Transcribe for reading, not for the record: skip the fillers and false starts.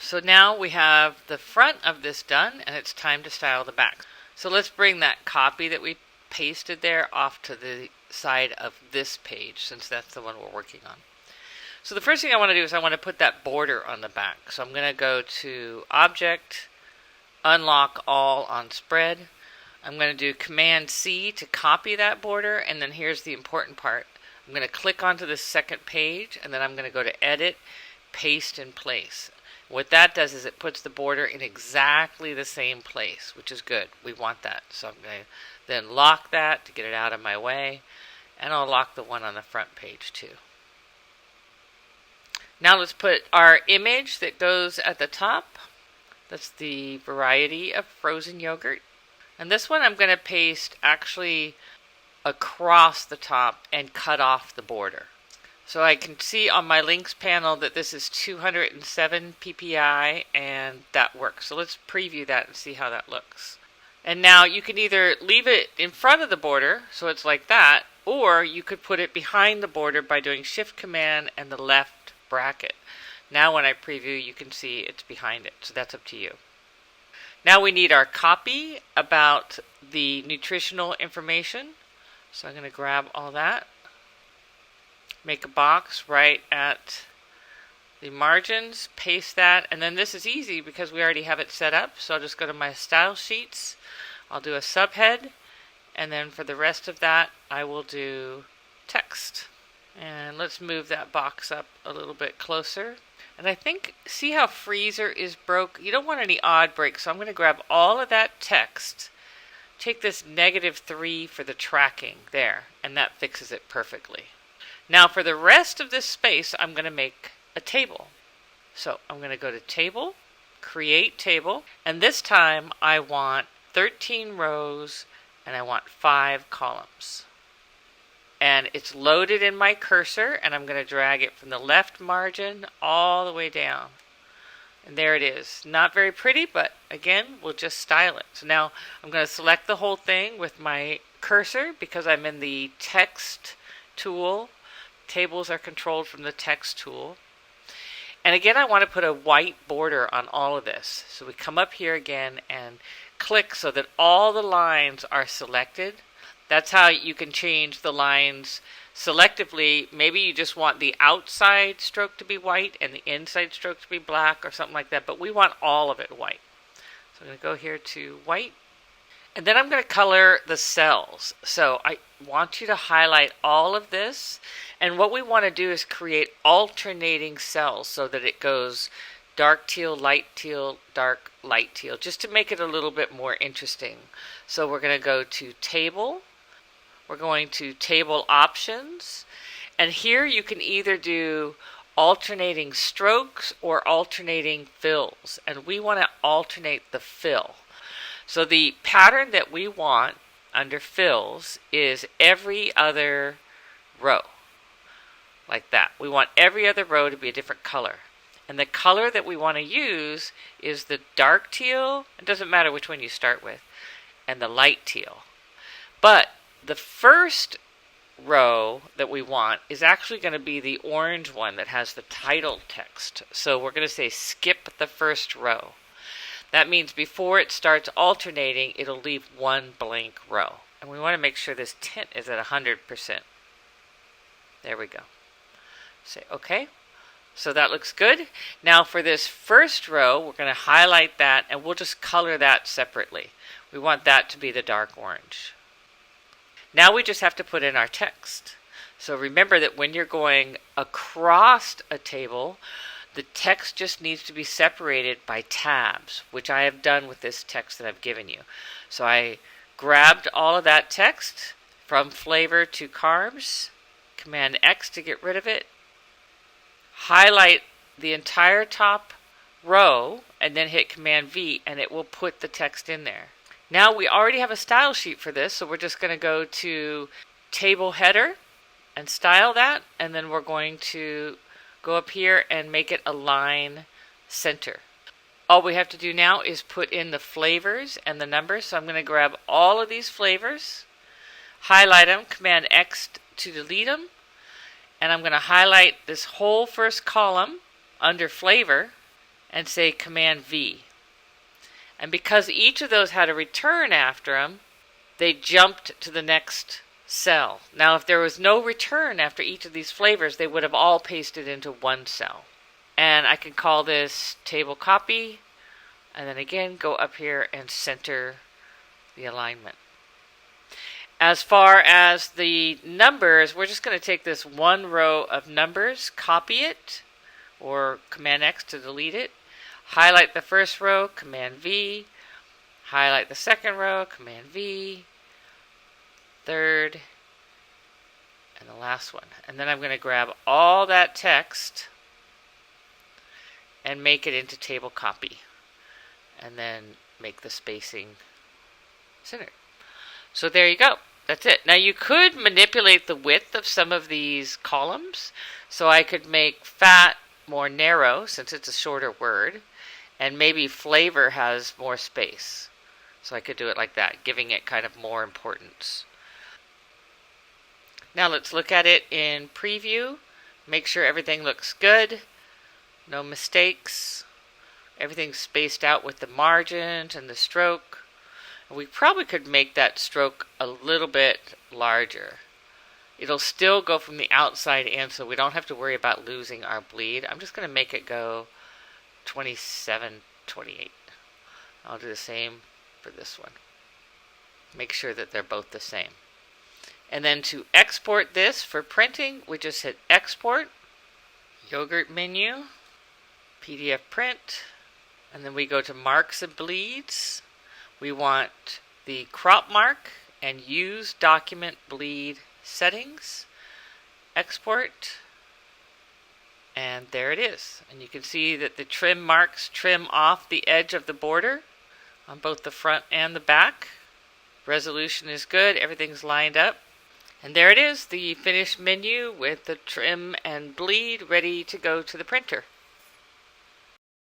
So now we have the front of this done, and it's time to style the back. So let's bring that copy that we pasted there off to the side of this page, since that's the one we're working on. So the first thing I want to do is I want to put that border on the back. So I'm going to go to Object, Unlock All on Spread. I'm going to do Command C to copy that border, and then here's the important part. I'm going to click onto the second page, and then I'm going to go to Edit, Paste in Place. What that does is it puts the border in exactly the same place, which is good. We want that. So I'm going to then lock that to get it out of my way, and I'll lock the one on the front page too. Now let's put our image that goes at the top. That's the variety of frozen yogurt. And this one I'm going to paste actually across the top and cut off the border. So I can see on my links panel that this is 207 ppi, and that works. So let's preview that and see how that looks. And now you can either leave it in front of the border, so it's like that, or you could put it behind the border by doing Shift Command and the left bracket. Now when I preview, you can see it's behind it, so that's up to you. Now we need our copy about the nutritional information. So I'm going to grab all that, make a box right at the margins, paste that, and then this is easy because we already have it set up. So I'll just go to my style sheets, I'll do a subhead, and then for the rest of that I will do text. And let's move that box up a little bit closer. And I think, see how freezer is broke? You don't want any odd breaks, so I'm going to grab all of that text, take this -3 for the tracking there, and that fixes it perfectly. Now for the rest of this space, I'm going to make a table. So I'm going to go to Table, Create Table, and this time I want 13 rows and I want 5 columns. And it's loaded in my cursor, and I'm going to drag it from the left margin all the way down. And there it is. Not very pretty, but again, we'll just style it. So now I'm going to select the whole thing with my cursor because I'm in the text tool. Tables are controlled from the text tool. And again, I want to put a white border on all of this. So we come up here again and click so that all the lines are selected. That's how you can change the lines selectively. Maybe you just want the outside stroke to be white and the inside stroke to be black or something like that, but we want all of it white. So I'm going to go here to white, and then I'm going to color the cells. So I want you to highlight all of this, and what we want to do is create alternating cells so that it goes dark teal, light teal, dark, light teal, just to make it a little bit more interesting. So we're going to go to Table. We're going to Table Options, and here you can either do alternating strokes or alternating fills, and we want to alternate the fill. So the pattern that we want under fills is every other row, like that. We want every other row to be a different color, and the color that we want to use is the dark teal. It doesn't matter which one you start with, and the light teal. But the first row that we want is actually going to be the orange one that has the title text. So we're going to say skip the first row. That means before it starts alternating, it'll leave one blank row. And we want to make sure this tint is at 100%. There we go. Say OK. So that looks good. Now for this first row, we're going to highlight that, and we'll just color that separately. We want that to be the dark orange. Now we just have to put in our text. So remember that when you're going across a table, the text just needs to be separated by tabs, which I have done with this text that I've given you. So I grabbed all of that text from flavor to carbs, Command X to get rid of it, highlight the entire top row, and then hit Command V, and it will put the text in there. Now we already have a style sheet for this, so we're just going to go to Table Header and style that, and then we're going to go up here and make it align center. All we have to do now is put in the flavors and the numbers. So I'm going to grab all of these flavors, highlight them, Command X to delete them, and I'm going to highlight this whole first column under flavor, and say Command V. And because each of those had a return after them, they jumped to the next cell. Now, if there was no return after each of these flavors, they would have all pasted into one cell. And I can call this table copy, and then again go up here and center the alignment. As far as the numbers, we're just going to take this one row of numbers, copy it, or Command X to delete it, highlight the first row, Command V, highlight the second row, Command V, third, and the last one. And then I'm going to grab all that text and make it into table copy, and then make the spacing centered. So there you go. That's it. Now you could manipulate the width of some of these columns. So I could make fat more narrow since it's a shorter word, and maybe flavor has more space. So I could do it like that, giving it kind of more importance. Now let's look at it in preview. Make sure everything looks good. No mistakes. Everything's spaced out with the margins and the stroke. We probably could make that stroke a little bit larger. It'll still go from the outside in, so we don't have to worry about losing our bleed. I'm just going to make it go 27, 28. I'll do the same for this one. Make sure that they're both the same. And then to export this for printing, we just hit export, yogurt menu, PDF print, and then we go to marks and bleeds. We want the crop mark and use document bleed settings, export, and there it is. And you can see that the trim marks trim off the edge of the border on both the front and the back. Resolution is good, everything's lined up. And there it is, the finished menu with the trim and bleed ready to go to the printer.